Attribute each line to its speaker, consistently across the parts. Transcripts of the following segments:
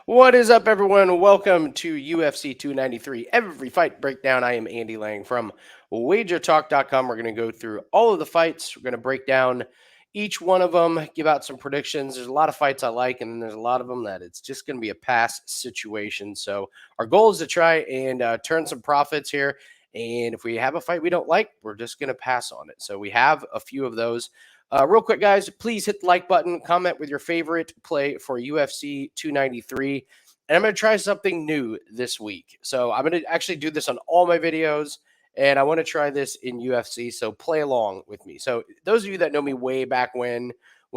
Speaker 1: What is up, everyone? Welcome to UFC 293 Every Fight Breakdown. I am Andy Lang from WagerTalk.com. We're going to go through all of the fights. We're going to break down each one of them, give out some predictions. There's a lot of fights I like, and then there's a lot of them that it's just going to be a pass situation. So our goal is to try and turn some profits here. And if we have a fight we don't like, we're just going to pass on it. So we have a few of those. Real quick, guys, please hit the like button, comment with your favorite play for UFC 293. And I'm going to try something new this week. So I'm going to actually do this on all my videos, and I want to try this in UFC. So play along with me. So those of you that know me way back when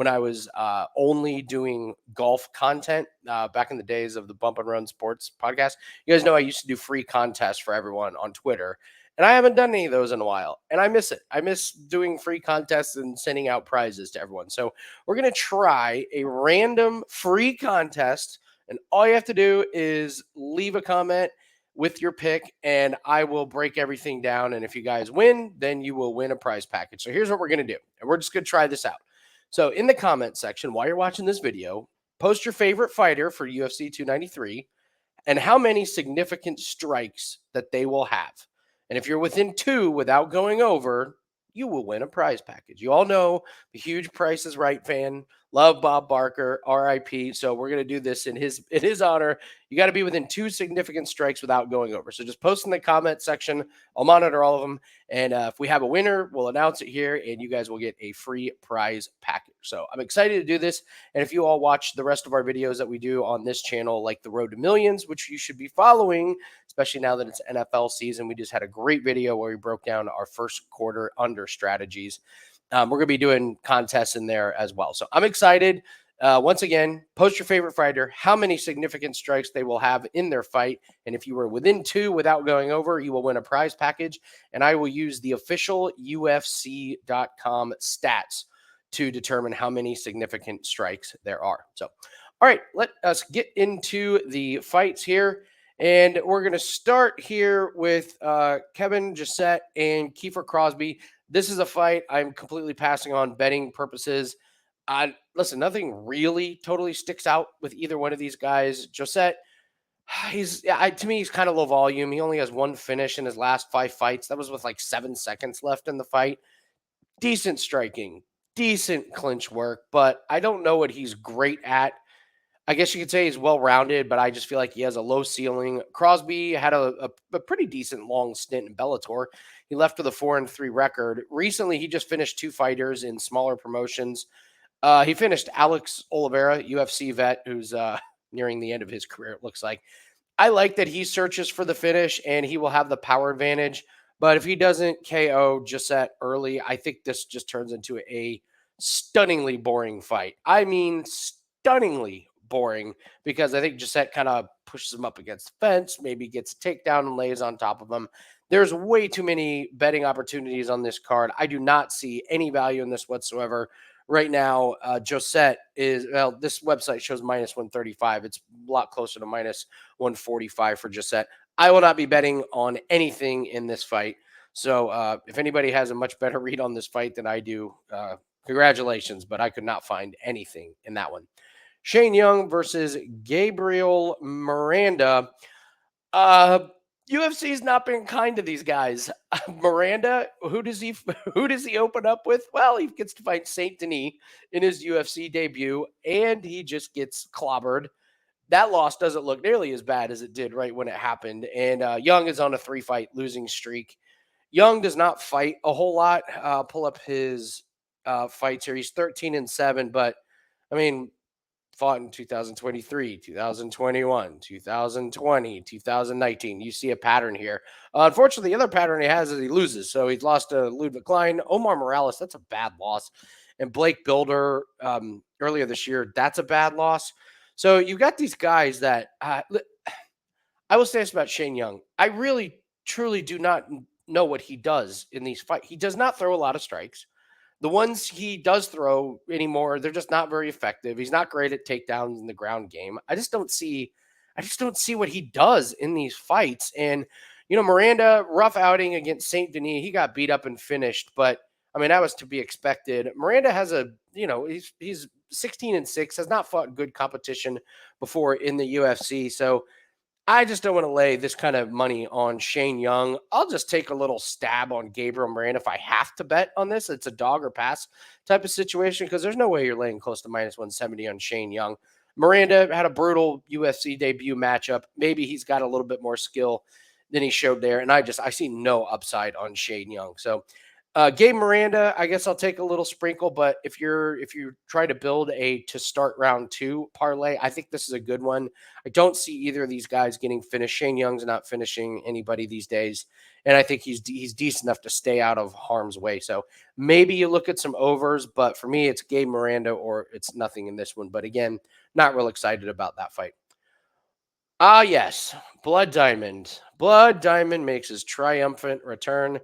Speaker 1: I was only doing golf content back in the days of the Bump and Run Sports podcast, you guys know I used to do free contests for everyone on Twitter. And I haven't done any of those in a while. And I miss it. I miss doing free contests and sending out prizes to everyone. So we're going to try a random free contest. And all you have to do is leave a comment with your pick, and I will break everything down. And if you guys win, then you will win a prize package. So here's what we're going to do. And we're just going to try this out. So in the comment section, while you're watching this video, post your favorite fighter for UFC 293 and how many significant strikes that they will have. And if you're within two without going over, you will win a prize package. You all know the huge Price is Right fan. Love Bob Barker, RIP. So we're going to do this in his honor. You got to be within two significant strikes without going over. So just post in the comment section. I'll monitor all of them. And if we have a winner, we'll announce it here, and you guys will get a free prize package. So I'm excited to do this. And if you all watch the rest of our videos that we do on this channel, like the Road to Millions, which you should be following, especially now that it's NFL season, we just had a great video where we broke down our first quarter under strategies. We're going to be doing contests in there as well. So I'm excited. Once again, post your favorite fighter, how many significant strikes they will have in their fight. And if you were within two without going over, you will win a prize package. And I will use the official UFC.com stats to determine how many significant strikes there are. So, all right, let us get into the fights here. And we're going to start here with Kevin Jousset and Kiefer Crosbie. This is a fight I'm completely passing on betting purposes. Listen, nothing really totally sticks out with either one of these guys. Jousset, to me, he's kind of low volume. He only has one finish in his last 5 fights. That was with like 7 seconds left in the fight. Decent striking, decent clinch work, but I don't know what he's great at. I guess you could say he's well-rounded, but I just feel like he has a low ceiling. Crosbie had a pretty decent long stint in Bellator. He left with a 4-3 record. Recently, he just finished 2 fighters in smaller promotions. He finished Alex Oliveira, UFC vet, who's nearing the end of his career, it looks like. I like that he searches for the finish, and he will have the power advantage. But if he doesn't KO Jousset early, I think this just turns into a stunningly boring fight. I mean, stunningly boring, because I think Jousset kind of pushes him up against the fence, maybe gets a takedown and lays on top of him. There's way too many betting opportunities on this card. I do not see any value in this whatsoever. Right now, Jousset is, well, this website shows minus 135. It's a lot closer to minus 145 for Jousset. I will not be betting on anything in this fight. So if anybody has a much better read on this fight than I do, congratulations, but I could not find anything in that one. Shane Young versus Gabriel Miranda. UFC's not been kind to these guys. Miranda, who does he open up with? Well, he gets to fight Saint Denis in his UFC debut, and he just gets clobbered. That loss doesn't look nearly as bad as it did right when it happened. And Young is on a 3-fight losing streak. Young does not fight a whole lot. Pull up his fights here. He's 13-7, but I mean, fought in 2023, 2021, 2020, 2019. You see a pattern here. Unfortunately, the other pattern he has is he loses. So he's lost to Ludwig Klein. Omar Morales, that's a bad loss. And Blake Builder earlier this year, that's a bad loss. So you've got these guys that I will say this about Shane Young. I really, truly do not know what he does in these fights. He does not throw a lot of strikes. The ones he does throw anymore, they're just not very effective. He's not great at takedowns in the ground game. I just don't see what he does in these fights. And, Miranda, rough outing against Saint Denis. He got beat up and finished, but I mean, that was to be expected. Miranda has he's 16-6, has not fought good competition before in the UFC. So I just don't want to lay this kind of money on Shane Young. I'll just take a little stab on Gabriel Miranda if I have to bet on this. It's a dog or pass type of situation because there's no way you're laying close to minus 170 on Shane Young. Miranda had a brutal UFC debut matchup. Maybe he's got a little bit more skill than he showed there. And I see no upside on Shane Young. So Gabe Miranda, I guess I'll take a little sprinkle, but if you try to build a to start round 2 parlay, I think this is a good one. I don't see either of these guys getting finished. Shane Young's not finishing anybody these days, and I think he's decent enough to stay out of harm's way. So maybe you look at some overs, but for me, it's Gabe Miranda or it's nothing in this one. But again, not real excited about that fight. Ah, yes, Blood Diamond. Blood Diamond makes his triumphant return.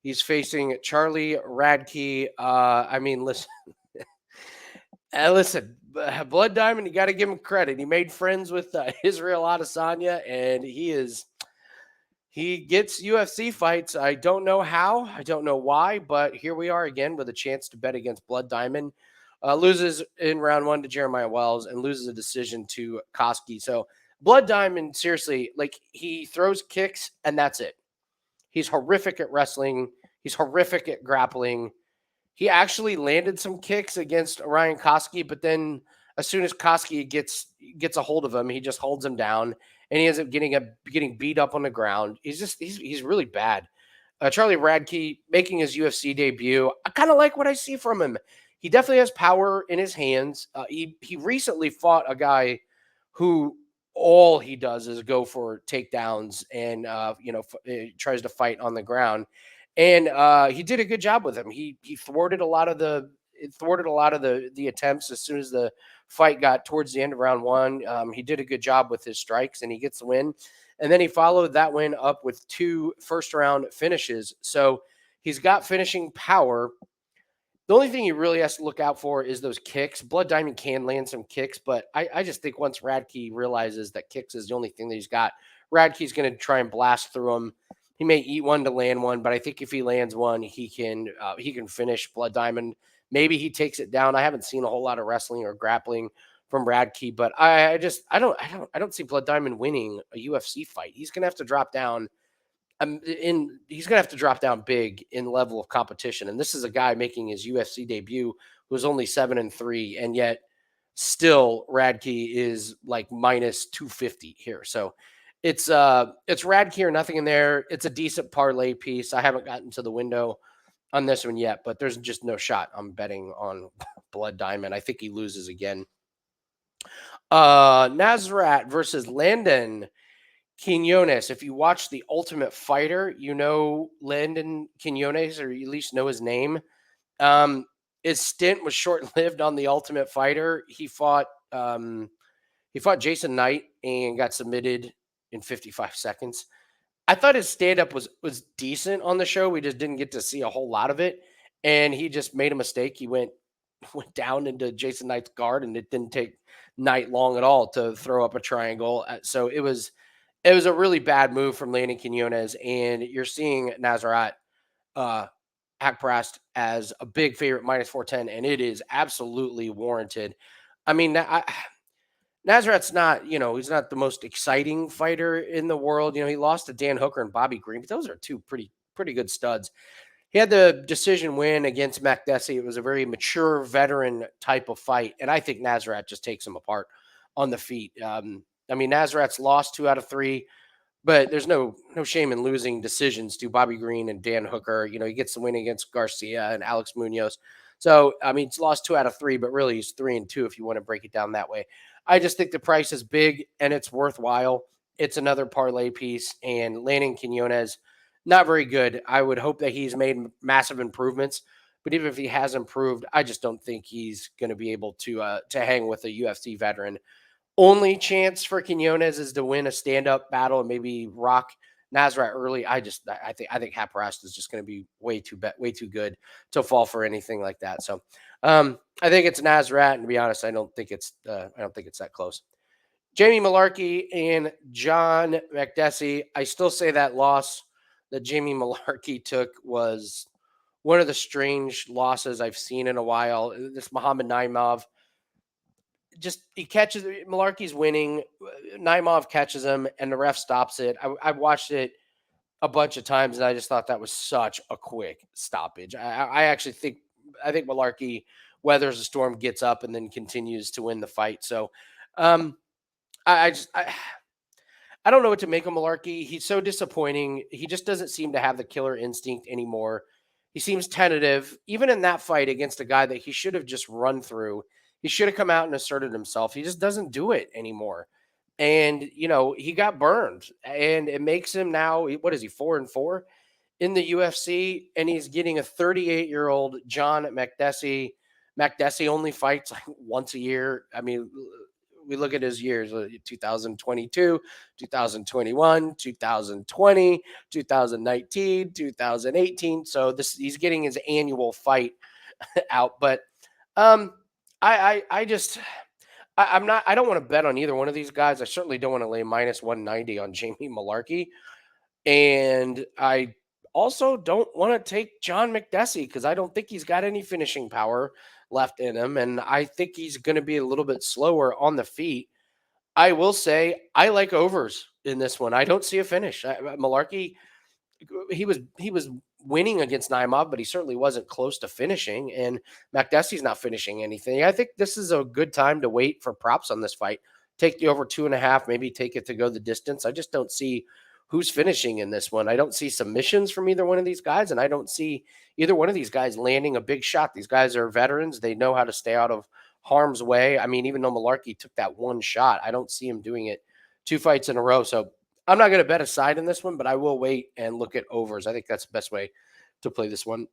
Speaker 1: He's facing Charlie Radtke. Listen, Blood Diamond, you got to give him credit. He made friends with Israel Adesanya, and he gets UFC fights. I don't know how, I don't know why, but here we are again with a chance to bet against Blood Diamond. Loses in round 1 to Jeremiah Wells and loses a decision to Koski. So Blood Diamond, seriously, like he throws kicks and that's it. He's horrific at wrestling. He's horrific at grappling. He actually landed some kicks against Ryan Koski, but then as soon as Koski gets a hold of him, he just holds him down, and he ends up getting beat up on the ground. He's really bad. Charlie Radtke making his UFC debut. I kind of like what I see from him. He definitely has power in his hands. He recently fought a guy who all he does is go for takedowns and tries to fight on the ground. And he did a good job with him. He thwarted a lot of the attempts as soon as the fight got towards the end of round 1. He did a good job with his strikes, and he gets the win. And then he followed that win up with 2 first-round finishes. So he's got finishing power. The only thing he really has to look out for is those kicks. Blood Diamond can land some kicks, but I just think once Radtke realizes that kicks is the only thing that he's got, Radtke's going to try and blast through him. He may eat one to land one, but I think if he lands one, he can finish Blood Diamond. Maybe he takes it down. I haven't seen a whole lot of wrestling or grappling from Radtke, but I don't see Blood Diamond winning a UFC fight. He's going to have to drop down. He's going to have to drop down big in level of competition. And this is a guy making his UFC debut who's only 7-3, and yet still Radtke is like minus 250 here. So it's Radtke or nothing in there. It's a decent parlay piece. I haven't gotten to the window on this one yet, but there's just no shot I'm betting on Blood Diamond. I think he loses again. Nasrat versus Landon Quinones. If you watch The Ultimate Fighter, you know Landon Quinones, or you at least know his name. His stint was short-lived on The Ultimate Fighter. He fought Jason Knight and got submitted in 55 seconds. I thought his stand-up was decent on the show. We just didn't get to see a whole lot of it, and he just made a mistake. He went down into Jason Knight's guard, and it didn't take Knight long at all to throw up a triangle. So it was a really bad move from Landon Quinones, and you're seeing Nasrat Haqparast as a big favorite minus 410, and it is absolutely warranted. I mean, Nasrat's not, he's not the most exciting fighter in the world. He lost to Dan Hooker and Bobby Green, but those are 2 pretty good studs. He had the decision win against Makdessi. It was a very mature veteran type of fight, and I think Nasrat just takes him apart on the feet. Nasrat's lost 2 out of 3, but there's no shame in losing decisions to Bobby Green and Dan Hooker. He gets the win against Garcia and Alex Munoz. So, he's lost 2 out of 3, but really he's 3-2 if you want to break it down that way. I just think the price is big and it's worthwhile. It's another parlay piece, and Landon Quinones, not very good. I would hope that he's made massive improvements, but even if he has improved, I just don't think he's going to be able to hang with a UFC veteran. Only chance for Quinones is to win a stand-up battle and maybe rock Nasrat early. I think Haqparast is just going to be way too good to fall for anything like that. So I think it's Nasrat, and to be honest, I don't think it's that close. Jamie Mullarkey and John Makdessi. I still say that loss that Jamie Mullarkey took was one of the strange losses I've seen in a while. This Muhammad Naimov just he catches Mullarkey's winning. Naimov catches him, and the ref stops it. I watched it a bunch of times, and I just thought that was such a quick stoppage. I actually think Mullarkey weathers the storm, gets up, and then continues to win the fight. So, um, I don't know what to make of Mullarkey. He's so disappointing. He just doesn't seem to have the killer instinct anymore. He seems tentative, even in that fight against a guy that he should have just run through. He should have come out and asserted himself. He just doesn't do it anymore. And, he got burned. And it makes him now, what is he, 4-4 in the UFC? And he's getting a 38-year-old John Makdessi. Makdessi only fights like once a year. I mean, we look at his years: 2022, 2021, 2020, 2019, 2018. So he's getting his annual fight out. But um, I just I'm not. I don't want to bet on either one of these guys. I certainly don't want to lay minus 190 on Jamie Mullarkey, and I also don't want to take John Makdessi because I don't think he's got any finishing power left in him, and I think he's going to be a little bit slower on the feet. I will say I like overs in this one. I don't see a finish. Mullarkey, he was winning against Naimov, but he certainly wasn't close to finishing. And Makdessi's not finishing anything. I think this is a good time to wait for props on this fight. Take the over 2.5, maybe take it to go the distance. I just don't see who's finishing in this one. I don't see submissions from either one of these guys, and I don't see either one of these guys landing a big shot. These guys are veterans. They know how to stay out of harm's way. I mean, even though Mullarkey took that one shot, I don't see him doing it 2 fights in a row. So I'm not going to bet a side in this one, but I will wait and look at overs. I think that's the best way to play this one.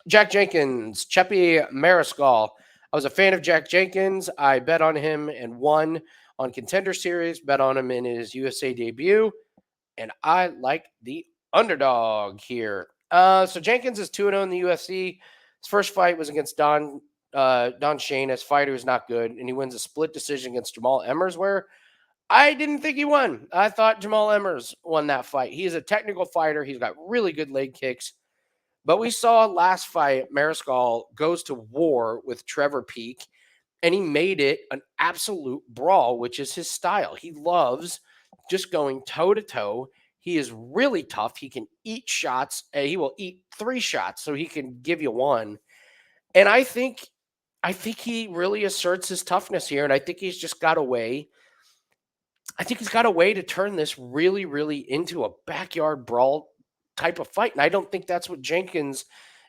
Speaker 1: Jack Jenkins, Chepe Mariscal. I was a fan of Jack Jenkins. I bet on him and won on Contender Series, bet on him in his USA debut, and I like the underdog here. So Jenkins is 2-0 in the UFC. His first fight was against Don Shane, as fighter who's not good, and he wins a split decision against Jamal Emmers, where I didn't think he won. I thought Jamal Emmers won that fight. He is a technical fighter. He's got really good leg kicks. But we saw last fight, Mariscal goes to war with Trevor Peek, and he made it an absolute brawl, which is his style. He loves just going toe to toe. He is really tough. He can eat shots. He will eat 3 shots, so he can give you one. And I think he really asserts his toughness here, and I think he's just got a way. I think he's got a way to turn this really, really into a backyard brawl type of fight. And I don't think that's what Jenkins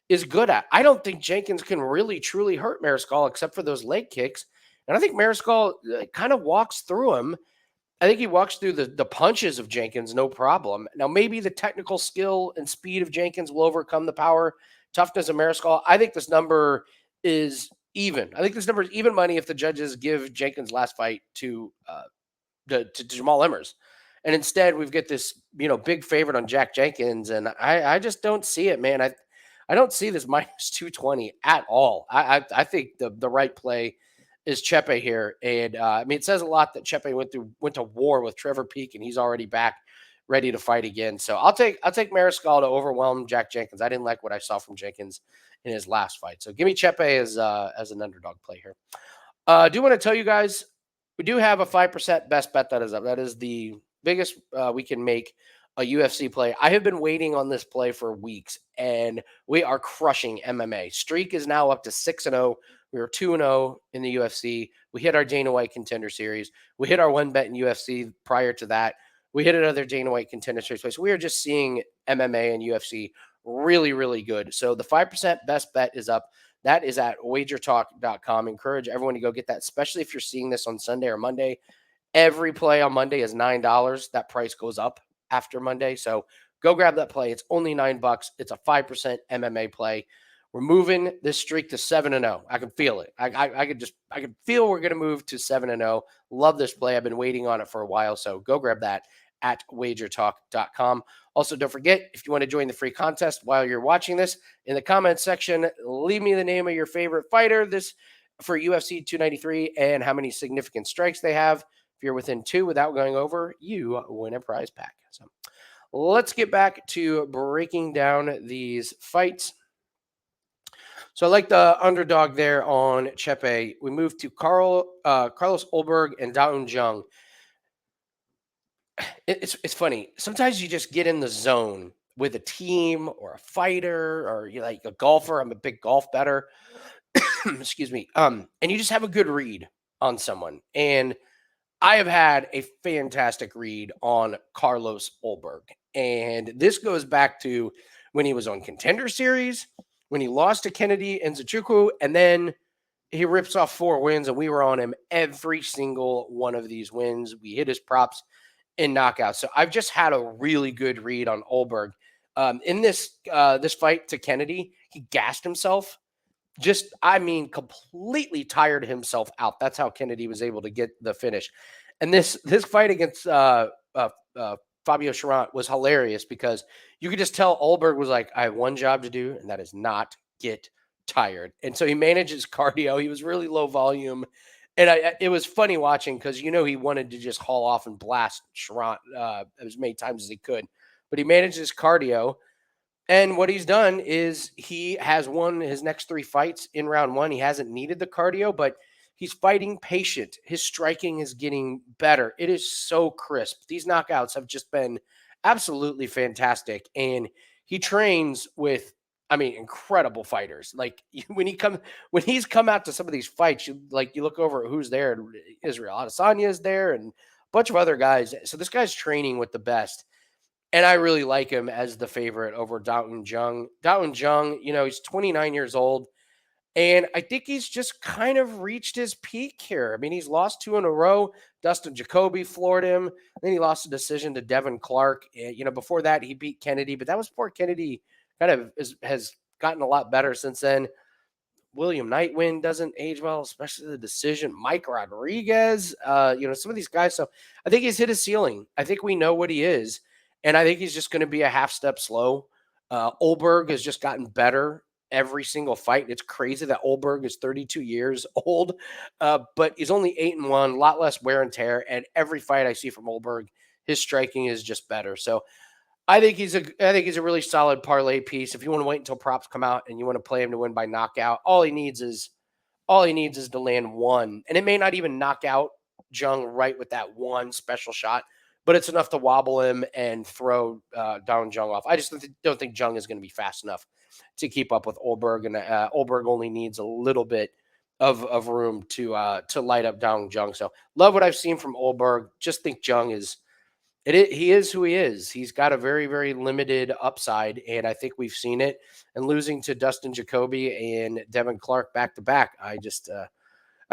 Speaker 1: is good at. I don't think Jenkins can really, truly hurt Mariscal except for those leg kicks. And I think Mariscal kind of walks through him. I think he walks through the punches of Jenkins, no problem. Now, maybe the technical skill and speed of Jenkins will overcome the power, toughness of Mariscal. I think this number is even. I think this number is even money if the judges give Jenkins' last fight to Jamal Emmers. And instead, we've got this, big favorite on Jack Jenkins, and I just don't see it, man. I don't see this minus 220 at all. I think the right play is Chepe here, and I mean, it says a lot that Chepe went to war with Trevor Peek, and he's already back, ready to fight again. So I'll take Mariscal to overwhelm Jack Jenkins. I didn't like what I saw from Jenkins in his last fight, so give me Chepe as an underdog play here. I do want to tell you guys, we do have a 5% best bet that is up. That is the biggest we can make a UFC play. I have been waiting on this play for weeks, and we are crushing MMA. Streak is now up to 6-0. We were 2-0 in the UFC. We hit our Dana White Contender Series. We hit our one bet in UFC prior to that. We hit another Dana White Contender Series play. So we are just seeing MMA and UFC really, really good. So the 5% best bet is up. That is at wagertalk.com. Encourage everyone to go get that, especially if you're seeing this on Sunday or Monday. Every play on Monday is $9. That price goes up after Monday. So go grab that play. It's only $9. It's a 5% MMA play. We're moving this streak to 7-0. I can feel it. I can feel we're going to move to 7-0. Love this play. I've been waiting on it for a while. So go grab that at wagertalk.com. Also, don't forget, if you want to join the free contest while you're watching this, in the comments section, leave me the name of your favorite fighter this for UFC 293 and how many significant strikes they have. If you're within 2 without going over, you win a prize pack. So let's get back to breaking down these fights. So I like the underdog there on Chepe. We move to Carlos Ulberg and Daun Jung. It's funny. Sometimes you just get in the zone with a team or a fighter or you like a golfer. I'm a big golf bettor. Excuse me. And you just have a good read on someone. And I have had a fantastic read on Carlos Ulberg. And this goes back to when he was on Contender Series, when he lost to Kennedy and Nzechukwu, and then he rips off 4 wins, and we were on him every single one of these wins. We hit his props in knockouts. So I've just had a really good read on Ulberg. In this fight to Kennedy, he gassed himself. Completely tired himself out. That's how Kennedy was able to get the finish. And this fight against Fabio Cherant was hilarious because you could just tell Ulberg was like, I have one job to do, and that is not get tired. And so he manages cardio. He was really low volume. And it was funny watching because, he wanted to just haul off and blast Cherant as many times as he could. But he managed his cardio. And what he's done is he has won his next 3 fights in round 1. He hasn't needed the cardio, but he's fighting patient. His striking is getting better. It is so crisp. These knockouts have just been absolutely fantastic. And he trains with, incredible fighters. Like when he's come out to some of these fights, you look over at who's there. Israel Adesanya is there and a bunch of other guys. So this guy's training with the best. And I really like him as the favorite over Daun Jung. Daun Jung, he's 29 years old. And I think he's just kind of reached his peak here. He's lost 2 in a row. Dustin Jacoby floored him. Then he lost a decision to Devin Clark. Before that, he beat Kennedy. But that was before Kennedy kind of has gotten a lot better since then. William Nightwind doesn't age well, especially the decision. Mike Rodriguez, some of these guys. So I think he's hit his ceiling. I think we know what he is. And I think he's just going to be a half step slow. Ulberg has just gotten better every single fight. It's crazy that Ulberg is 32 years old, but he's only 8-1, a lot less wear and tear. And every fight I see from Ulberg, his striking is just better. So I think he's a really solid parlay piece. If you want to wait until props come out and you want to play him to win by knockout, all he needs is to land 1, and it may not even knock out Jung right with that one special shot, but it's enough to wobble him and throw Daun Jung off. I just don't think Jung is going to be fast enough to keep up with Ulberg, and Ulberg only needs a little bit of room to light up Daun Jung. So love what I've seen from Ulberg. Just think Jung he is who he is. He's got a very, very limited upside, and I think we've seen it. And losing to Dustin Jacoby and Devin Clark back to back, I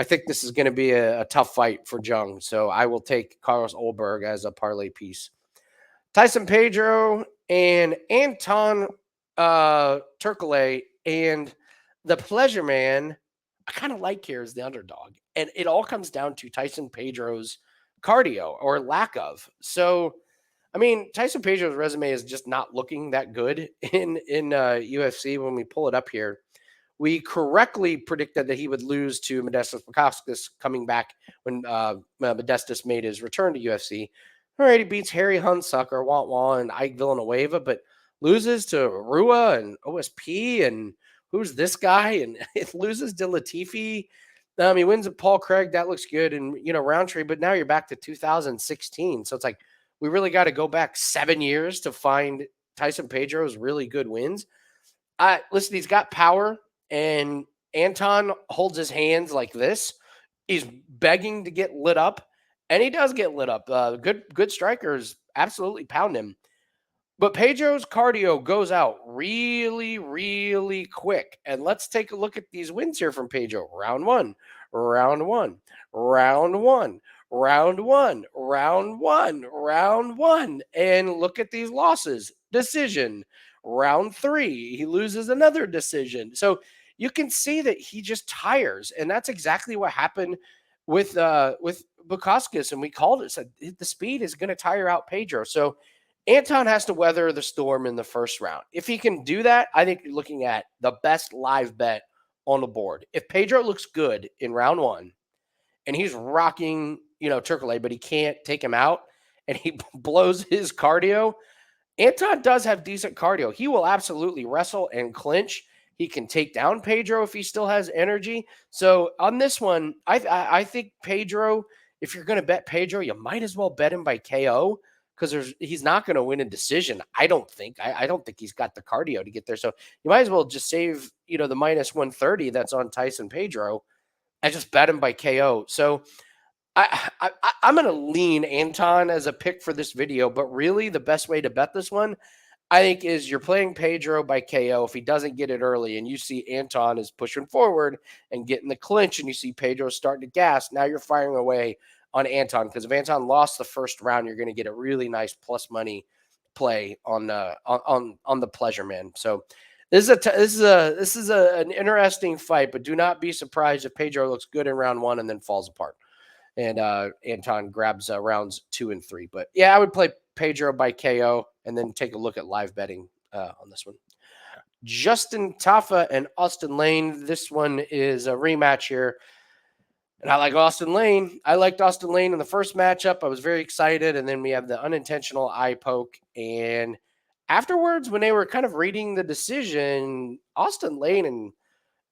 Speaker 1: think this is going to be a tough fight for Jung. So I will take Carlos Ulberg as a parlay piece. Tyson Pedro and Anton Turkalj, and the pleasure man, I kind of like here as the underdog. And it all comes down to Tyson Pedro's cardio or lack of. So, Tyson Pedro's resume is just not looking that good in UFC when we pull it up here. We correctly predicted that he would lose to Makdessi coming back when Makdessi made his return to UFC. All right, he beats Harry Hunsucker, Wah and Ike Villanueva, but loses to Rua and OSP, and who's this guy? And it loses to Latifi. He wins at Paul Craig. That looks good. And, Roundtree, but now you're back to 2016. So it's like we really got to go back 7 years to find Tyson Pedro's really good wins. Listen, he's got power. And Anton holds his hands like this. He's begging to get lit up, and he does get lit up. Good strikers absolutely pound him. But Pedro's cardio goes out really, really quick. And let's take a look at these wins here from Pedro. Round 1, round 1, round 1, round 1, round 1, round 1. And look at these losses. Decision. Round 3, he loses another decision. So you can see that he just tires, and that's exactly what happened with Bukauskas, and we called it. Said the speed is going to tire out Pedro. So Anton has to weather the storm in the first round. If he can do that, I think you're looking at the best live bet on the board. If Pedro looks good in round 1, and he's rocking, Turkalj, but he can't take him out, and he blows his cardio. Anton does have decent cardio. He will absolutely wrestle and clinch. He can take down Pedro if he still has energy. So on this one, I think Pedro. If you're going to bet Pedro, you might as well bet him by KO because he's not going to win a decision. I don't think. I don't think he's got the cardio to get there. So you might as well just save the minus 130 that's on Tyson Pedro and just bet him by KO. So I'm going to lean Anton as a pick for this video, but really the best way to bet this one, I think, is you're playing Pedro by KO. If he doesn't get it early and you see Anton is pushing forward and getting the clinch and you see Pedro starting to gas, now you're firing away on Anton, because if Anton lost the first round, you're going to get a really nice plus money play on the pleasure man. So this is an interesting fight, but do not be surprised if Pedro looks good in round one and then falls apart and Anton grabs rounds 2 and 3. But yeah, I would play Pedro by KO and then take a look at live betting on this one. Justin Tafa and Austen Lane. This one is a rematch here. And I like Austen Lane. I liked Austen Lane in the first matchup. I was very excited. And then we have the unintentional eye poke. And afterwards, when they were kind of reading the decision, Austen Lane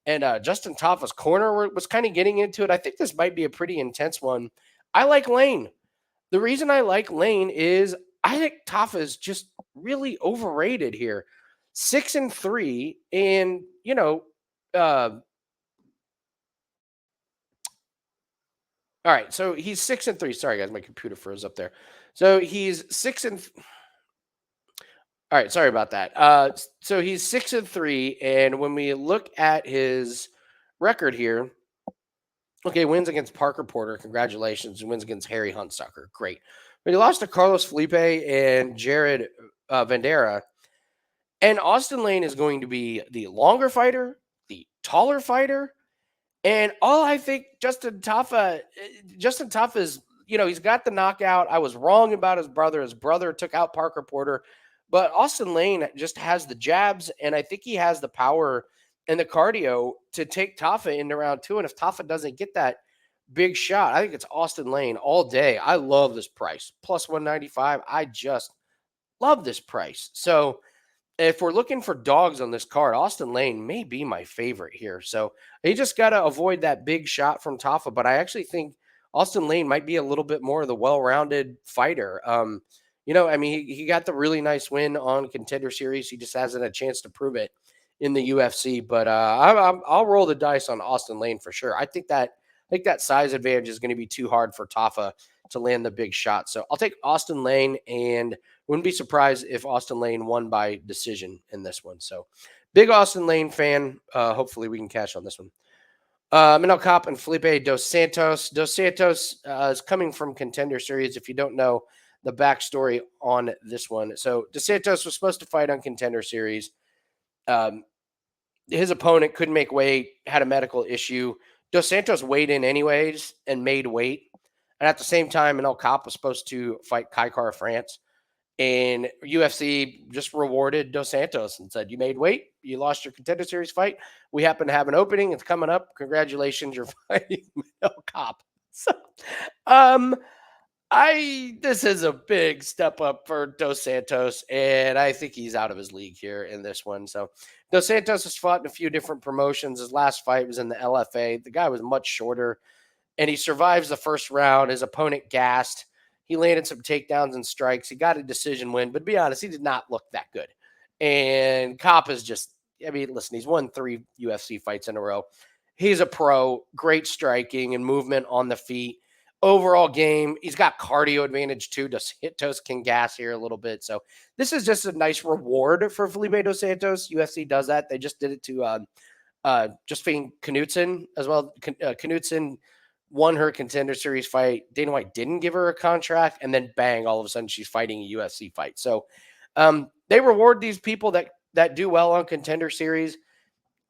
Speaker 1: and Justin Tafa's corner was kind of getting into it. I think this might be a pretty intense one. I like Lane. The reason I like Lane is I think Tafa is just really overrated here. 6-3, and all right. So he's 6-3. Sorry, guys, my computer froze up there. So he's 6 and. All right, sorry about that. So he's 6-3, and when we look at his record here, okay, wins against Parker Porter, congratulations, and wins against Harry Huntsucker, great. But he lost to Carlos Felipe and Jared Vandera, and Austen Lane is going to be the longer fighter, the taller fighter, and all I think Justin Tafa is, he's got the knockout. I was wrong about his brother. His brother took out Parker Porter. But Austen Lane just has the jabs, and I think he has the power and the cardio to take Tafa into round 2. And if Tafa doesn't get that big shot, I think it's Austen Lane all day. I love this price. Plus 195. I just love this price. So if we're looking for dogs on this card, Austen Lane may be my favorite here. So he just got to avoid that big shot from Tafa. But I actually think Austen Lane might be a little bit more of the well-rounded fighter. He got the really nice win on Contender Series. He just hasn't had a chance to prove it in the UFC. But I'll roll the dice on Austen Lane for sure. I think that size advantage is going to be too hard for Tafa to land the big shot. So I'll take Austen Lane, and wouldn't be surprised if Austen Lane won by decision in this one. So big Austen Lane fan. Hopefully we can cash on this one. Manel Kape and Felipe Dos Santos. Dos Santos is coming from Contender Series. If you don't know the backstory on this one. So Dos Santos was supposed to fight on Contender Series. His opponent couldn't make weight, had a medical issue. Dos Santos weighed in anyways and made weight. And at the same time, Manel Kape was supposed to fight Kai France. And UFC just rewarded Dos Santos and said, you made weight, you lost your Contender Series fight. We happen to have an opening. It's coming up. Congratulations, you're fighting Manel Kape. So, this is a big step up for Dos Santos, and I think he's out of his league here in this one. So Dos Santos has fought in a few different promotions. His last fight was in the LFA. The guy was much shorter, and he survives the first round. His opponent gassed. He landed some takedowns and strikes. He got a decision win, but to be honest, he did not look that good. And Kape is just, listen, he's won 3 UFC fights in a row. He's a pro, great striking and movement on the feet. Overall game, he's got cardio advantage too. Dos Santos can gas here a little bit. So this is just a nice reward for Felipe Dos Santos. UFC does that. They just did it to Josephine Knudsen as well. Knudsen won her Contender Series fight. Dana White didn't give her a contract, and then bang, all of a sudden she's fighting a UFC fight. So they reward these people that do well on Contender Series.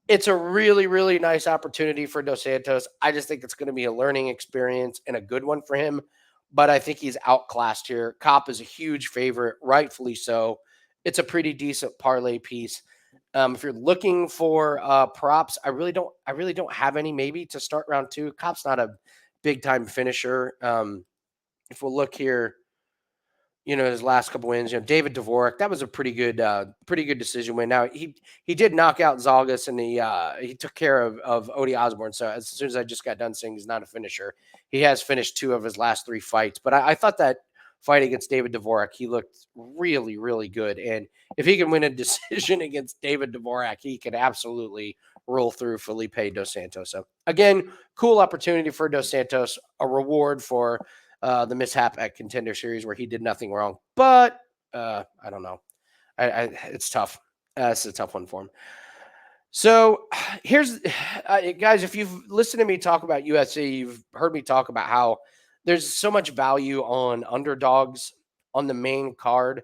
Speaker 1: It's a really, really nice opportunity for Dos Santos. I just think it's going to be a learning experience and a good one for him. But I think he's outclassed here. Kape is a huge favorite, rightfully so. It's a pretty decent parlay piece. If you're looking for props, I really don't have any maybe to start round 2. Kape's not a big time finisher. If we'll look here, his last couple wins. David Dvorak, that was a pretty good decision win. Now he did knock out Zalgas, and he took care of Odie Osborne. So as soon as I just got done saying he's not a finisher, he has finished 2 of his last 3 fights. But I thought that fight against David Dvorak, he looked really, really good. And if he can win a decision against David Dvorak, he could absolutely roll through Felipe Dos Santos. So again, cool opportunity for Dos Santos, a reward for the mishap at Contender Series where he did nothing wrong. But I don't know. It's tough. It's a tough one for him. So here's, guys, if you've listened to me talk about UFC, you've heard me talk about how there's so much value on underdogs on the main card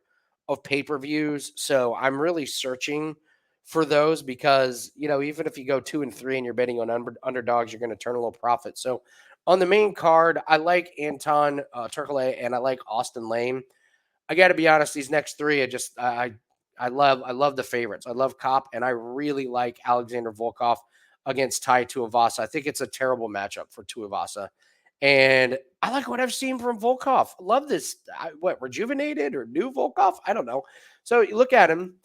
Speaker 1: of pay-per-views. So I'm really searching for those because, even if you go 2 and 3 and you're betting on underdogs, you're going to turn a little profit. So on the main card, I like Anton Turkalj and I like Austen Lane. I got to be honest, these next 3, I love the favorites. I love Kape, and I really like Alexander Volkov against Tai Tuivasa. I think it's a terrible matchup for Tuivasa. And I like what I've seen from Volkov. I love this. Rejuvenated or new Volkov? I don't know. So you look at him.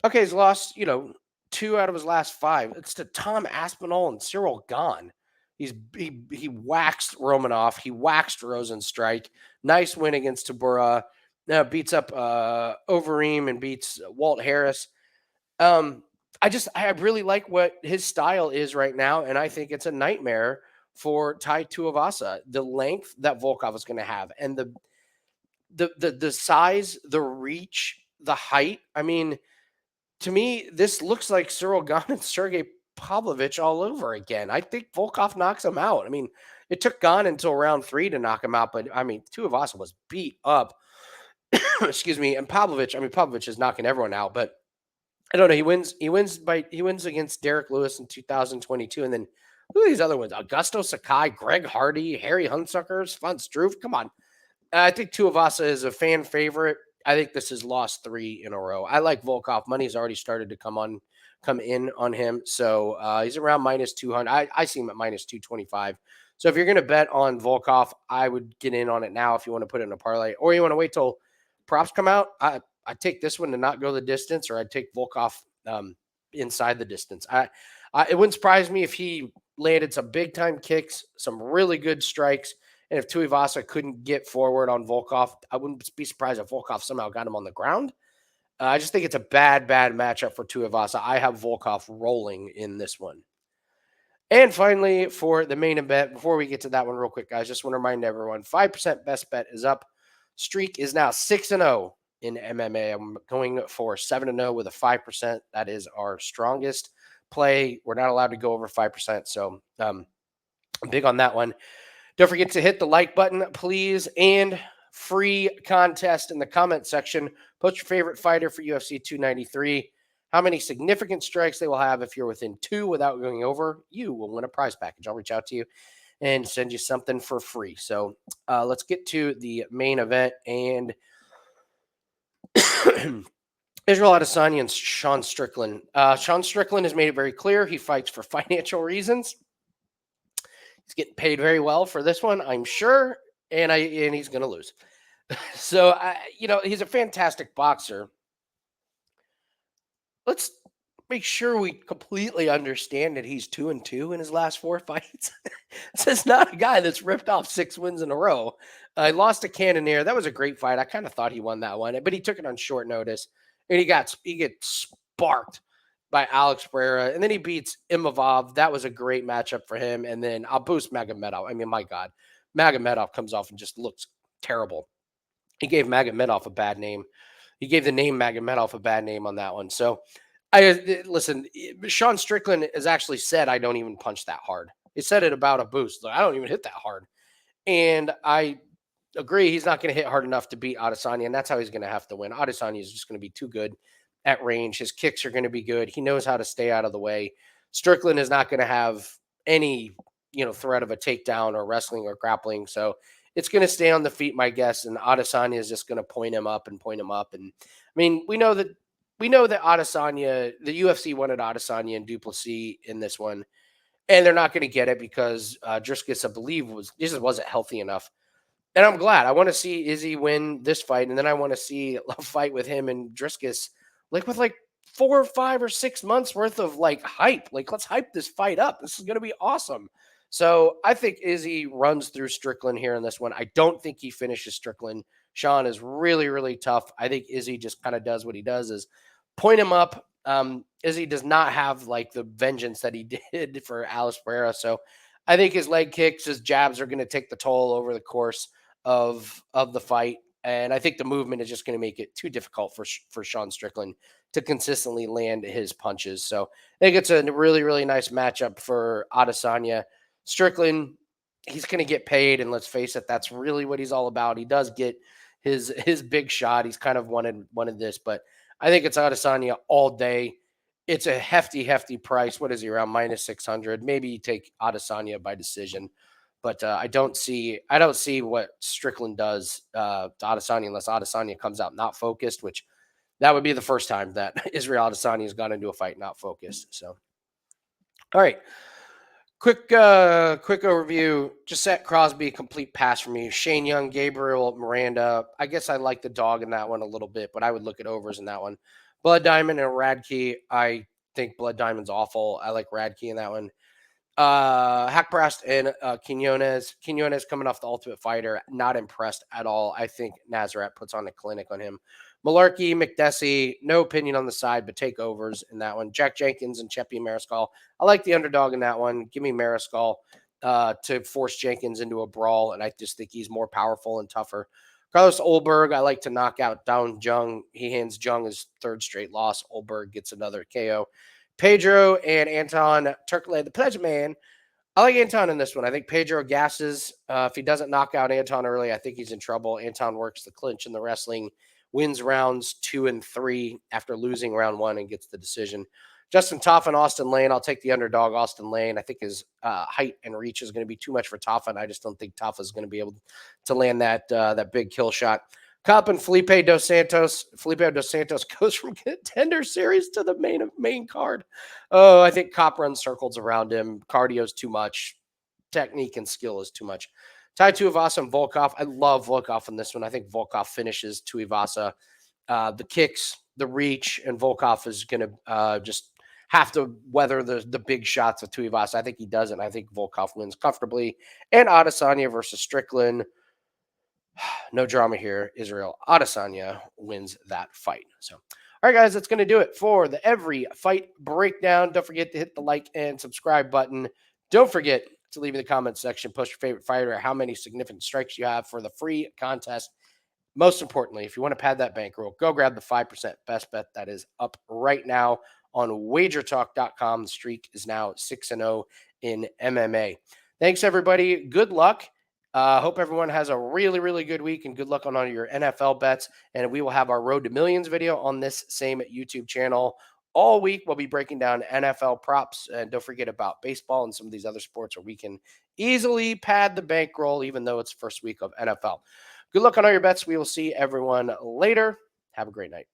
Speaker 1: Okay, he's lost, 2 out of his last 5. It's to Tom Aspinall and Cyril Gahn. He waxed Romanov. He waxed Rosenstrike. Nice win against Tabura. Now beats up Overeem and beats Walt Harris. I really like what his style is right now, and I think it's a nightmare for Tai Tuivasa. The length that Volkov is going to have, and the size, the reach, the height. I mean, to me, this looks like Cyril Gahn and Sergey Pavlovich all over again. I think Volkov knocks him out. I mean, it took Gahn until round 3 to knock him out, but I mean, Tuivasa was beat up. Excuse me. And Pavlovich is knocking everyone out, but I don't know. He wins against Derek Lewis in 2022. And then who are these other ones? Augusto Sakai, Greg Hardy, Harry Hunsucker, Svan Struve. Come on. I think Tuivasa is a fan favorite. I think this is lost 3 in a row. I like Volkov. Money's already started to come in on him. So he's around minus 200. I see him at minus 225. So if you're going to bet on Volkov, I would get in on it now if you want to put it in a parlay, or you want to wait till props come out. I take this one to not go the distance, or I'd take Volkov inside the distance. It wouldn't surprise me if he landed some big time kicks, some really good strikes. And if Tuivasa couldn't get forward on Volkov, I wouldn't be surprised if Volkov somehow got him on the ground. I just think it's a bad matchup for Tuivasa. I have Volkov rolling in this one. And finally, for the main event, before we get to that one real quick, guys, just want to remind everyone, 5% best bet is up. Streak is now 6-0 in MMA. I'm going for 7-0 with a 5%. That is our strongest play. We're not allowed to go over 5%, so I'm big on that one. Don't forget to hit the like button, please, and free contest in the comment section. Post your favorite fighter for UFC 293. How many significant strikes they will have. If you're within 2 without going over, you will win a prize package. I'll reach out to you and send you something for free. So let's get to the main event. And Israel Adesanya and Sean Strickland. Sean Strickland has made it very clear he fights for financial reasons. He's getting paid very well for this one, I'm sure, and he's going to lose. So, he's a fantastic boxer. Let's make sure we completely understand that he's 2-2 in his last 4 fights. This is not a guy that's ripped off 6 wins in a row. He lost to Cannonier. That was a great fight. I kind of thought he won that one, but he took it on short notice, and he gets sparked by Alex Pereira, and then he beats Imavov. That was a great matchup for him. And then I'll boost Magomedov. I mean, my God, Magomedov comes off and just looks terrible. He gave Magomedov a bad name. He gave the name Magomedov a bad name on that one. So listen, Sean Strickland has actually said, I don't even punch that hard. He said it about a boost. I don't even hit that hard. And I agree. He's not going to hit hard enough to beat Adesanya, and that's how he's going to have to win. Adesanya is just going to be too good at range. His kicks are going to be good. He knows how to stay out of the way. Strickland is not going to have any, threat of a takedown or wrestling or grappling. So it's going to stay on the feet, my guess. And Adesanya is just going to point him up. And I mean, we know that Adesanya, the UFC wanted Adesanya and Duplessis in this one, and they're not going to get it because Driscus, I believe, just wasn't healthy enough. And I'm glad. I want to see Izzy win this fight, and then I want to see a fight with him and Driscus, like with like 4 or 5 or 6 months worth of like hype. Like, let's hype this fight up. This is going to be awesome. So I think Izzy runs through Strickland here in this one. I don't think he finishes Strickland. Sean is really, really tough. I think Izzy just kind of does what he does is point him up. Izzy does not have like the vengeance that he did for Alice Pereira. So I think his leg kicks, his jabs are going to take the toll over the course of the fight, and I think the movement is just going to make it too difficult for Sean Strickland to consistently land his punches. So I think it's a really really nice matchup for Adesanya. Strickland, he's going to get paid, and let's face it, that's really what he's all about. He does get his big shot. He's kind of wanted this, but I think it's Adesanya all day. It's a hefty price. What is he around -600? Maybe you take Adesanya by decision, but I don't see what Strickland does to Adesanya unless Adesanya comes out not focused, which that would be the first time that Israel Adesanya has gone into a fight not focused. So, all right, quick overview. Jousset, Crosbie, complete pass for me. Shane Young, Gabriel, Miranda. I guess I like the dog in that one a little bit, but I would look at overs in that one. Blood Diamond and Radtke. I think Blood Diamond's awful. I like Radtke in that one. Haqparast and Quinones. Quinones coming off the Ultimate Fighter, not impressed at all. I think Nasrat puts on a clinic on him. Mullarkey, Makdessi, no opinion on the side, but take overs in that one. Jack Jenkins and Chepe Mariscal. I like the underdog in that one. Give me Mariscal to force Jenkins into a brawl, and I just think he's more powerful and tougher. Carlos Ulberg, I like to knock out down Jung. He hands Jung his third straight loss. Ulberg gets another KO. Pedro and Anton Turkalj, the Pledge Man. I like Anton in this one. I think Pedro gasses. If he doesn't knock out Anton early, I think he's in trouble. Anton works the clinch in the wrestling, wins rounds 2 and 3 after losing round 1 and gets the decision. Justin Tafa and Austen Lane. I'll take the underdog, Austen Lane. I think his height and reach is going to be too much for Tafa, and I just don't think Tafa is going to be able to land that big kill shot. Kape and Felipe dos Santos. Felipe dos Santos goes from contender series to the main card. Oh, I think Kape runs circles around him. Cardio is too much. Technique and skill is too much. Tai Tuivasa and Volkov. I love Volkov in this one. I think Volkov finishes Tuivasa. The kicks, the reach, and Volkov is going to just have to weather the big shots of Tuivasa. I think he does it. I think Volkov wins comfortably. And Adesanya versus Strickland. No drama here. Israel Adesanya wins that fight. So, all right, guys, that's going to do it for the Every Fight Breakdown. Don't forget to hit the like and subscribe button. Don't forget to leave in the comments section, post your favorite fighter, how many significant strikes you have for the free contest. Most importantly, if you want to pad that bankroll, go grab the 5% best bet that is up right now on wagertalk.com. The streak is now 6-0 in MMA. Thanks, everybody. Good luck. Hope everyone has a really, really good week and good luck on all your NFL bets. And we will have our Road to Millions video on this same YouTube channel all week. We'll be breaking down NFL props. And don't forget about baseball and some of these other sports where we can easily pad the bankroll, even though it's first week of NFL. Good luck on all your bets. We will see everyone later. Have a great night.